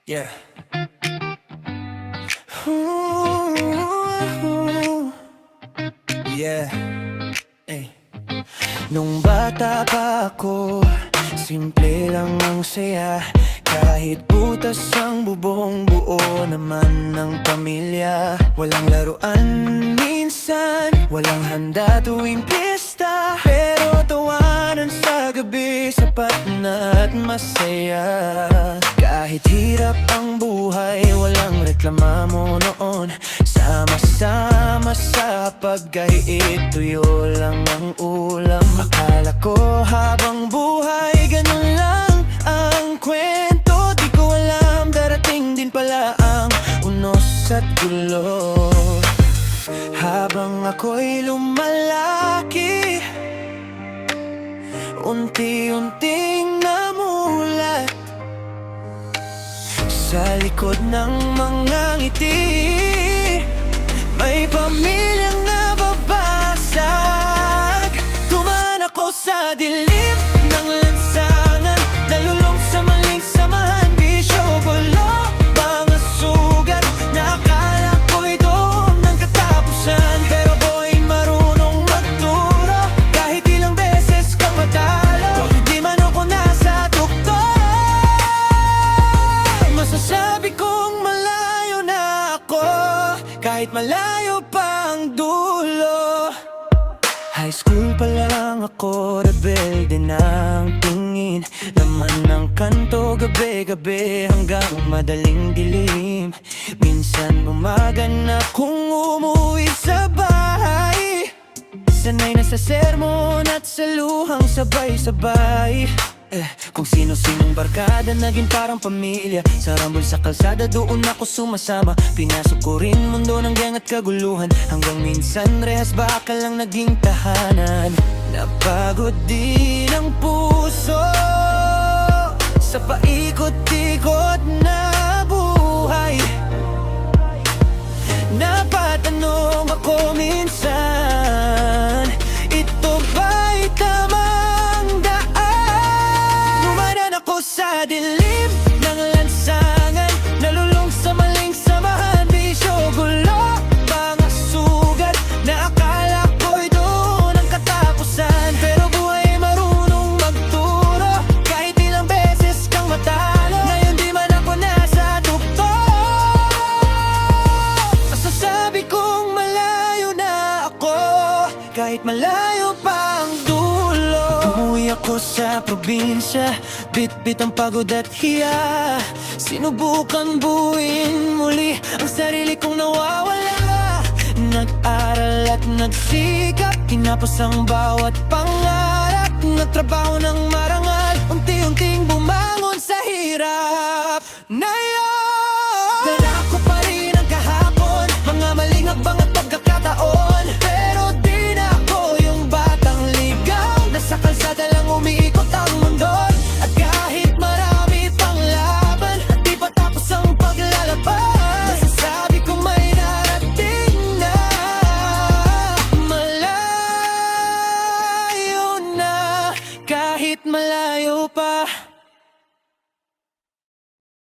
Yeah. Ooh, yeah. Ay. Nung bata pa ako, simple lang ang saya. Kahit butas ang bubong, buo naman ng pamilya. Walang laruan minsan, walang handa tuwing pista, pero tawanan sa gabi, sapat na at masaya. Kahit hirap ang buhay, walang reklamo noon. Sama-sama sa pagkain, tuyo lang ang ulam. Akala ko habang buhay, ganun lang ang kwento. Di ko alam, darating din pala ang unos at gulo. Habang ako'y lumalaki, unti-unting namulat sa likod ng mga ngiti. May pamilyang nababasag. Tumaan ako sa dilim ng lansangan, nalulong sa maling samahan, bisyo, gulo, mga sugat na akala ko'y doon ng katapusan. Pero boy, marunong magturo, kahit ilang beses kang matalo. Di man ako nasa tukto, masasabi kong malayo na ako, kahit malayo pa ang dulo. High school pa lang ako, rebelde ng tingin. Laman ng kanto, gabi-gabi hanggang madaling dilim. Minsan umaga na kung umuwi sa bahay, sanay na sa sermon at sa luhang sabay-sabay. Kung sino-sinong barkada naging parang pamilya. Sa rambol sa kalsada doon ako sumasama. Pinasok ko rin mundo ng gang at kaguluhan, hanggang minsan rehas bakal lang naging tahanan. Napagod din ang puso sa paikot-ikot na buhay. Napatanong ako minsan, ito ba'y tamang daan? Dumadaan ako sa dilim ng lansangan, nalulong sa maling samahan, bisyo, gulo, mga sugat na akala ko'y doon ang katapusan. Pero buhay marunong magturo, kahit ilang beses kang matalo. Ngayon di man ako nasa tukto, masasabi kong malayo na ako, kahit malayo pa ang dulo. Umuwi ako sa probinsya, bit-bit ang pagod at hiya. Sinubukan buuin muli ang sarili kong nawawala. Nag-aral at nagsikap, tinapos ang bawat pangarap. Nagtrabaho ng marangal, unti-unting bumangon sa hirap.